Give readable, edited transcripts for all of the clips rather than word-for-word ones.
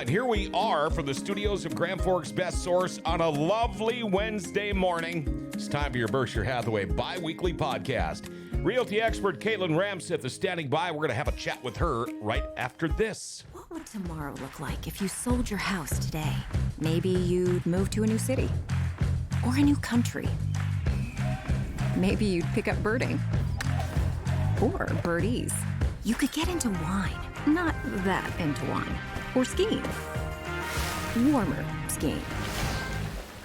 right, here we are from the studios of Grand Forks Best Source on a lovely Wednesday morning. It's time for your Berkshire Hathaway bi-weekly podcast. Realty expert Caitlin Ramseth is standing by. We're going to have a chat with her right after this. What would tomorrow look like if you sold your house today? Maybe you'd move to a new city or a new country. Maybe you'd pick up birding or birdies. You could get into wine, not that into wine, or skiing, warmer skiing.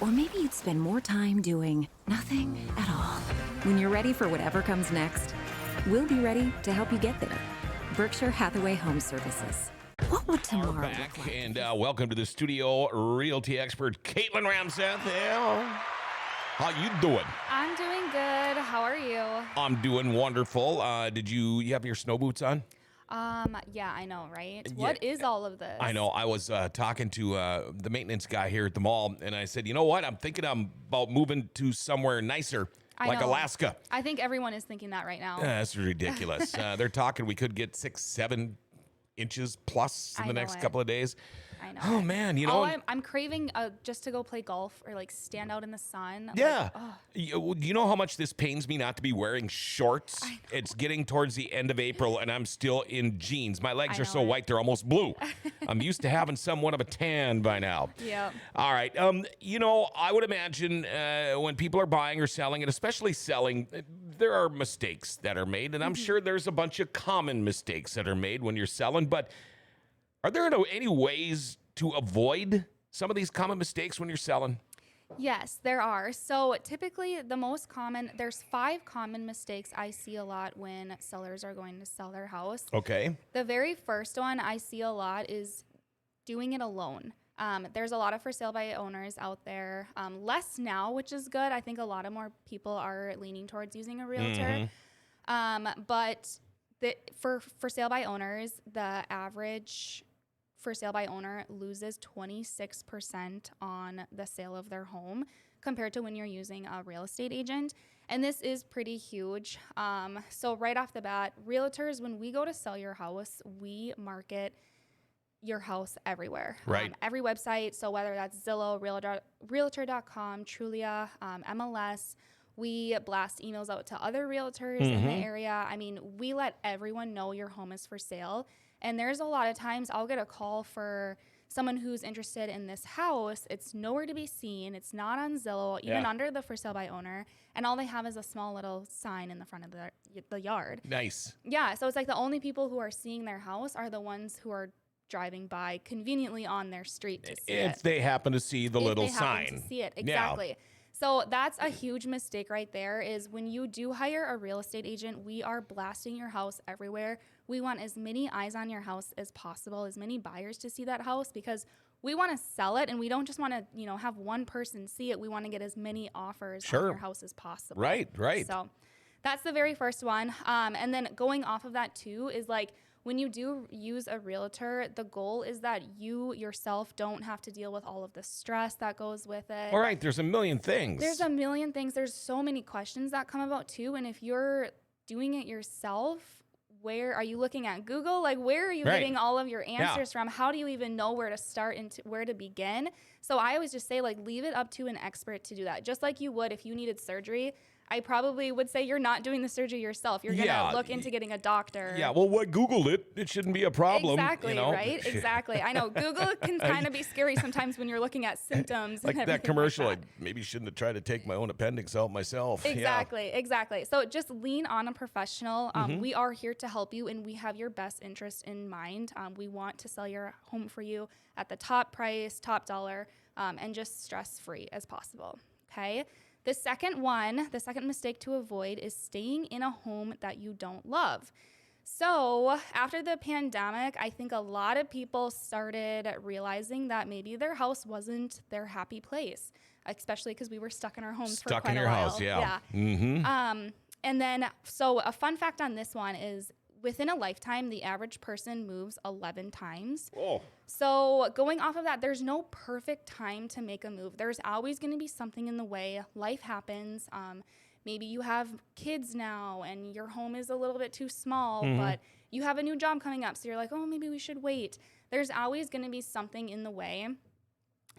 Or maybe you'd spend more time doing nothing at all. When you're ready for whatever comes next, we'll be ready to help you get there. Berkshire Hathaway Home Services. What would tomorrow Back look like? and welcome to the studio, realty expert Caitlin Ramseth. How you doing? I'm doing good. How are you? I'm doing wonderful. Did you have your snow boots on? Yeah, I know, right? What is all of this? I know. I was talking to the maintenance guy here at the mall, and I said, you know what? I'm thinking about moving to somewhere nicer, like know. Alaska. I think everyone is thinking that right now. That's ridiculous. They're talking we could get 6-7 inches plus in I the know next it. couple of days. I know. Oh, man. You know, I'm craving just to go play golf or like stand out in the sun. yeah. Like, You know how much this pains me not to be wearing shorts? It's getting towards the end of April, and I'm still in jeans. My legs I are know so it. white, they're almost blue. I'm used to having somewhat of a tan by now. Yep. All right. You know, I would imagine when people are buying or selling, and especially selling, there are mistakes that are made, and I'm sure there's a bunch of common mistakes that are made when you're selling, but are there any ways to avoid some of these common mistakes when you're selling? Yes, there are. So typically there's 5 common mistakes I see a lot when sellers are going to sell their house. Okay. The very first one I see a lot is doing it alone. There's a lot of for sale by owners out there. Less now, which is good. I think a lot of more people are leaning towards using a realtor. But for sale by owners, the average for sale by owner loses 26% on the sale of their home compared to when you're using a real estate agent. And this is pretty huge. So right off the bat, realtors, when we go to sell your house, we market your house everywhere. Right. Every website. So whether that's Zillow, Realtor.com, Trulia, MLS, we blast emails out to other realtors in the area. I mean, we let everyone know your home is for sale. And there's a lot of times I'll get a call for someone who's interested in this house. It's nowhere to be seen. It's not on Zillow, even under the for sale by owner. And all they have is a small little sign in the front of the yard. Nice. Yeah. So it's like the only people who are seeing their house are the ones who are driving by conveniently on their street to see it. If they happen to see the little If they happen sign. to see it. Yeah. Exactly. So that's a huge mistake right there is when you do hire a real estate agent, we are blasting your house everywhere. We want as many eyes on your house as possible, as many buyers to see that house because we want to sell it and we don't just want to, have one person see it. We want to get as many offers on your house as possible. Right. So that's the very first one. And then going off of that too is like, when you do use a realtor, the goal is that you yourself don't have to deal with all of the stress that goes with it. All right. There's a million things. There's a million things. There's so many questions that come about too. And if you're doing it yourself, where are you looking at Google? Like, where are you getting all of your answers from? How do you even know where to start and where to begin? So I always just say, like, leave it up to an expert to do that. Just like you would if you needed surgery. I probably would say you're not doing the surgery yourself. You're going to look into getting a doctor. Yeah, well, what Googled it. It shouldn't be a problem. Exactly, right? Exactly. I know. Google can kind of be scary sometimes when you're looking at symptoms. Like and that commercial, like I maybe shouldn't have tried to take my own appendix out myself. Exactly. So just lean on a professional. We are here to help you, and we have your best interest in mind. We want to sell your home for you at the top price, top dollar, and just stress-free as possible, okay? The second mistake to avoid is staying in a home that you don't love. So after the pandemic, I think a lot of people started realizing that maybe their house wasn't their happy place, especially because we were stuck in our homes for quite a while. Stuck in your house, yeah. Mm-hmm. And then, so a fun fact on this one is within a lifetime, the average person moves 11 times. Oh. So going off of that, there's no perfect time to make a move. There's always going to be something in the way. Life happens. maybe you have kids now and your home is a little bit too small, but you have a new job coming up. So you're like, oh, maybe we should wait. There's always going to be something in the way.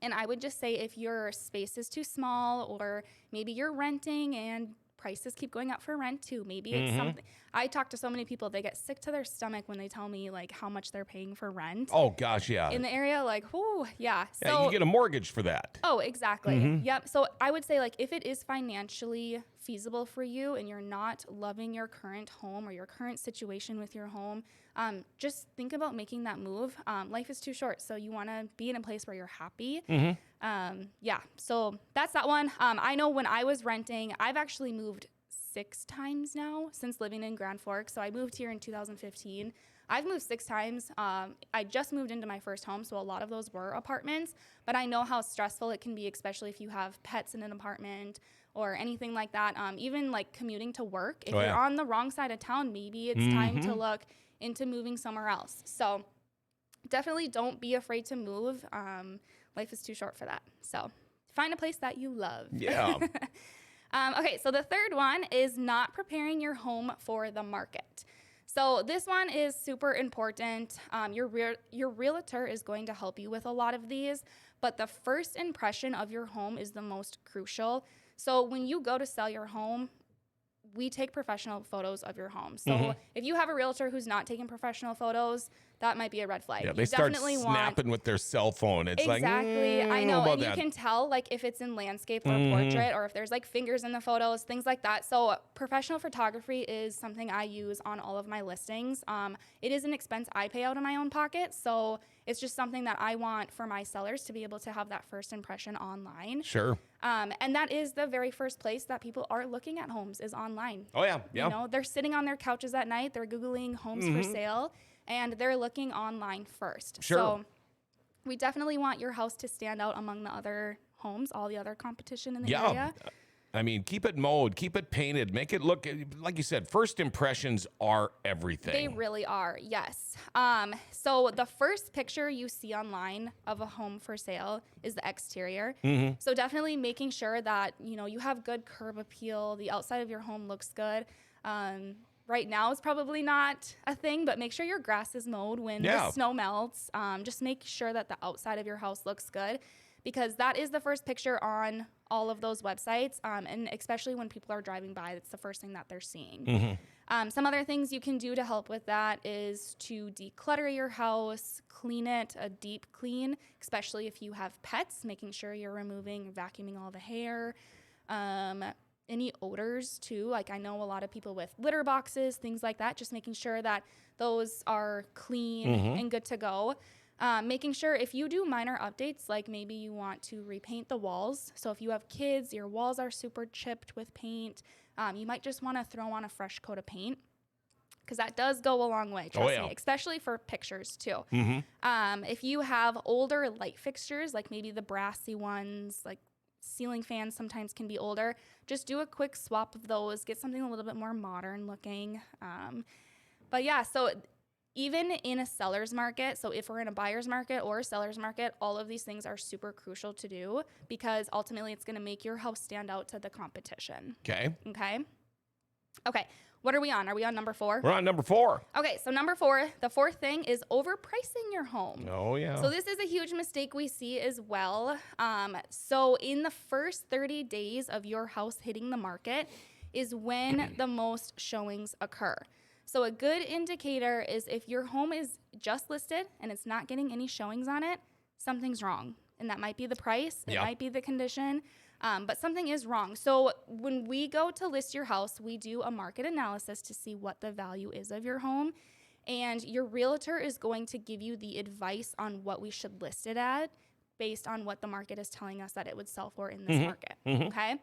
And I would just say if your space is too small, or maybe you're renting and prices keep going up for rent too. Maybe it's something. I talk to so many people, they get sick to their stomach when they tell me like how much they're paying for rent. Oh gosh, yeah. In the area, like, whoo, yeah. Yeah, So you get a mortgage for that. oh, exactly. Yep. So I would say, like, if it is financially feasible for you and you're not loving your current home or your current situation with your home, just think about making that move. Life is too short, so you want to be in a place where you're happy. Yeah. So that's that one. I know when I was renting, I've actually moved 6 times now since living in Grand Forks. So I moved here in 2015. I've moved 6 times. I just moved into my first home, so a lot of those were apartments, but I know how stressful it can be, especially if you have pets in an apartment or anything like that. Even like commuting to work. If you're on the wrong side of town, maybe it's time to look into moving somewhere else. So definitely don't be afraid to move. Life is too short for that. So find a place that you love. Yeah. Okay, so the third one is not preparing your home for the market. So this one is super important. Your realtor is going to help you with a lot of these, but the first impression of your home is the most crucial. So when you go to sell your home, we take professional photos of your home. So if you have a realtor who's not taking professional photos, that might be a red flag. Yeah, they you start definitely snapping with their cell phone. It's exactly. I know. about And you that. can tell like if it's in landscape or portrait, or if there's like fingers in the photos, things like that. So professional photography is something I use on all of my listings. It is an expense I pay out of my own pocket. So it's just something that I want for my sellers to be able to have that first impression online. Sure. And that is the very first place that people are looking at homes, is online. Oh yeah, yeah. You know, they're sitting on their couches at night, they're Googling homes for sale, and they're looking online first. Sure. So we definitely want your house to stand out among the other homes, all the other competition in the area. I mean, keep it mowed, keep it painted, make it look, like you said, first impressions are everything. They really are, yes. So the first picture you see online of a home for sale is the exterior. So definitely making sure that, you know, you have good curb appeal, the outside of your home looks good. Right now is probably not a thing, but make sure your grass is mowed when the snow melts. Just make sure that the outside of your house looks good, because that is the first picture on all of those websites. And especially when people are driving by, that's the first thing that they're seeing. Some other things you can do to help with that is to declutter your house, clean it, a deep clean, especially if you have pets, making sure you're removing, vacuuming all the hair. Any odors too. Like I know a lot of people with litter boxes, things like that, just making sure that those are clean and good to go. Making sure if you do minor updates, like maybe you want to repaint the walls. So if you have kids, your walls are super chipped with paint. You might just want to throw on a fresh coat of paint, because that does go a long way, trust me, especially for pictures too. If you have older light fixtures, like maybe the brassy ones, like ceiling fans sometimes can be older, just do a quick swap of those, get something a little bit more modern looking. But yeah, so even in a seller's market, so if we're in a buyer's market or a seller's market, all of these things are super crucial to do, because ultimately it's going to make your house stand out to the competition. Okay. What are we on? Are we on number 4? We're on number 4. Okay, so number 4, the fourth thing is overpricing your home. Oh, yeah. So this is a huge mistake we see as well. So in the first 30 days of your house hitting the market is when the most showings occur. So a good indicator is if your home is just listed and it's not getting any showings on it, something's wrong. And that might be the price, it might be the condition, but something is wrong. So when we go to list your house, we do a market analysis to see what the value is of your home. And your realtor is going to give you the advice on what we should list it at based on what the market is telling us that it would sell for in this market, okay?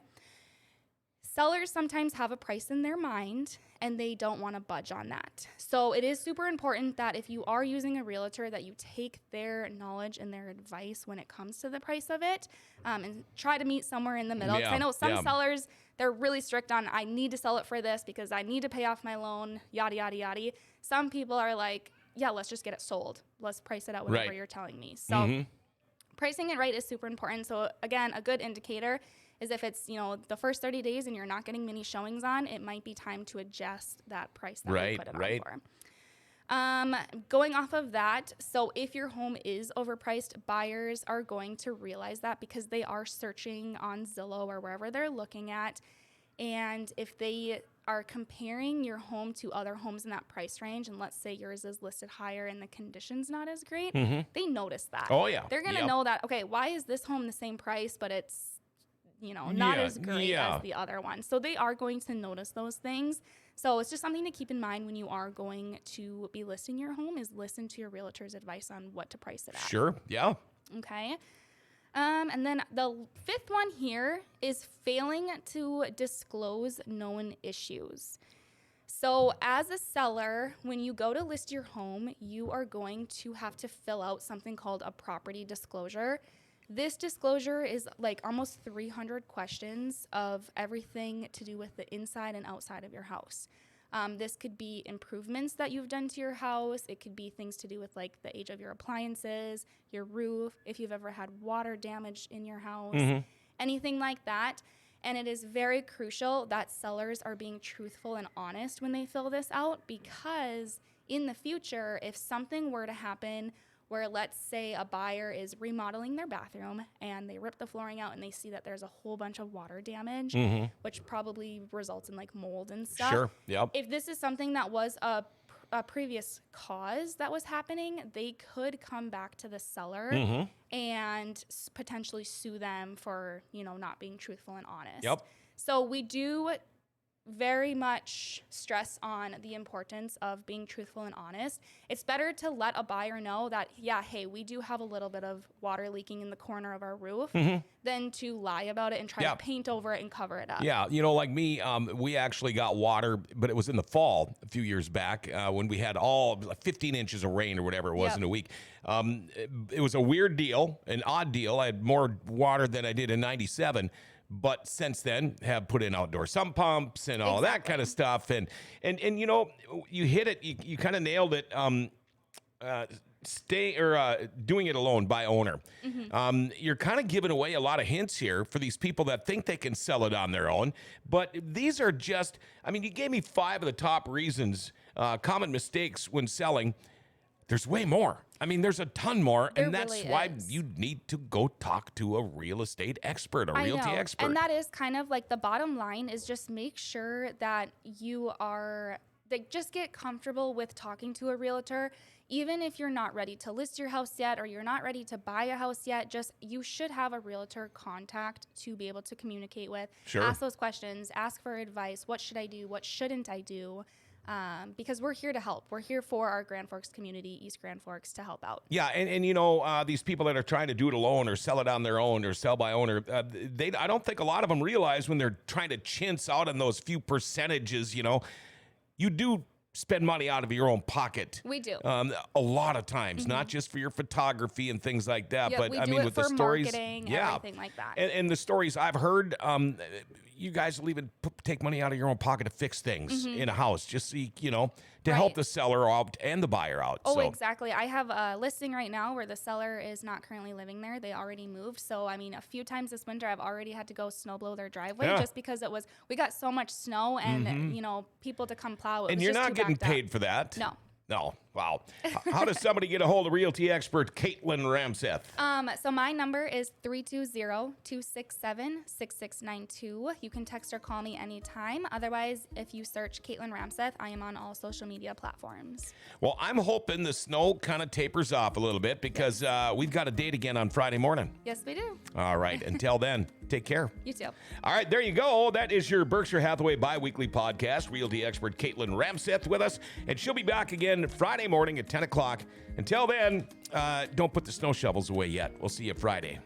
Sellers sometimes have a price in their mind and they don't want to budge on that. So it is super important that if you are using a realtor, that you take their knowledge and their advice when it comes to the price of it, and try to meet somewhere in the middle. 'Cause I know some sellers, they're really strict on, I need to sell it for this because I need to pay off my loan, yada, yada, yada. Some people are like, yeah, let's just get it sold. Let's price it out whatever you're telling me. So pricing it right is super important. So again, a good indicator is if it's, the first 30 days and you're not getting many showings on, it might be time to adjust that price that we put it on for. Going off of that, so if your home is overpriced, buyers are going to realize that because they are searching on Zillow or wherever they're looking at. And if they are comparing your home to other homes in that price range, and let's say yours is listed higher and the condition's not as great, they notice that. Oh, yeah. They're going to know that, okay, why is this home the same price, but it's, not as great as the other one. So they are going to notice those things. So it's just something to keep in mind when you are going to be listing your home, is listen to your realtor's advice on what to price it at. Sure. Yeah. Okay. And then the fifth one here is failing to disclose known issues. So as a seller, when you go to list your home, you are going to have to fill out something called a property disclosure. This disclosure is like almost 300 questions of everything to do with the inside and outside of your house. This could be improvements that you've done to your house. It could be things to do with like the age of your appliances, your roof, if you've ever had water damage in your house, anything like that. And it is very crucial that sellers are being truthful and honest when they fill this out, because in the future, if something were to happen where, let's say, a buyer is remodeling their bathroom and they rip the flooring out and they see that there's a whole bunch of water damage, which probably results in like mold and stuff. Sure. Yep. If this is something that was a previous cause that was happening, they could come back to the seller and potentially sue them for, not being truthful and honest. Yep. So we do very much stress on the importance of being truthful and honest. It's better to let a buyer know that, hey, we do have a little bit of water leaking in the corner of our roof than to lie about it and try to paint over it and cover it up. Yeah, like me, we actually got water, but it was in the fall a few years back when we had all 15 inches of rain or whatever it was in a week. It was a weird deal, an odd deal. I had more water than I did in 97. But since then, have put in outdoor sump pumps and all that kind of stuff. And you hit it. You kind of nailed it. Doing it alone by owner. You're kind of giving away a lot of hints here for these people that think they can sell it on their own. But these are just, you gave me 5 of the top reasons, common mistakes when selling. There's way more. There's a ton more, and that's really why is. you need to go talk to a real estate expert, a realty expert. And that is kind of like the bottom line, is just make sure that just get comfortable with talking to a realtor. Even if you're not ready to list your house yet, or you're not ready to buy a house yet, you should have a realtor contact to be able to communicate with. Sure. Ask those questions, ask for advice. What should I do? What shouldn't I do? Because we're here to help. We're here for our Grand Forks community, East Grand Forks, to help out. Yeah, and these people that are trying to do it alone or sell it on their own or sell by owner, I don't think a lot of them realize when they're trying to chintz out on those few percentages, you do spend money out of your own pocket. We do. A lot of times, not just for your photography and things like that, but we do it with for the stories, marketing, everything like that. And the stories I've heard, you guys will even take money out of your own pocket to fix things in a house, just so to help the seller out and the buyer out. Oh, exactly. I have a listing right now where the seller is not currently living there. They already moved. So, a few times this winter, I've already had to go snow blow their driveway just because we got so much snow and, people to come plow. And you're not getting paid for that? No. Wow. How does somebody get a hold of realty expert Caitlin Ramseth? So my number is 320-267-6692. You can text or call me anytime. Otherwise, if you search Caitlin Ramseth, I am on all social media platforms. Well, I'm hoping the snow kind of tapers off a little bit because we've got a date again on Friday morning. Yes, we do. All right. Until then, take care. You too. All right. There you go. That is your Berkshire Hathaway bi-weekly podcast. Realty expert Caitlin Ramseth with us. And she'll be back again Friday morning at 10 o'clock. Until then, don't put the snow shovels away yet. We'll see you Friday.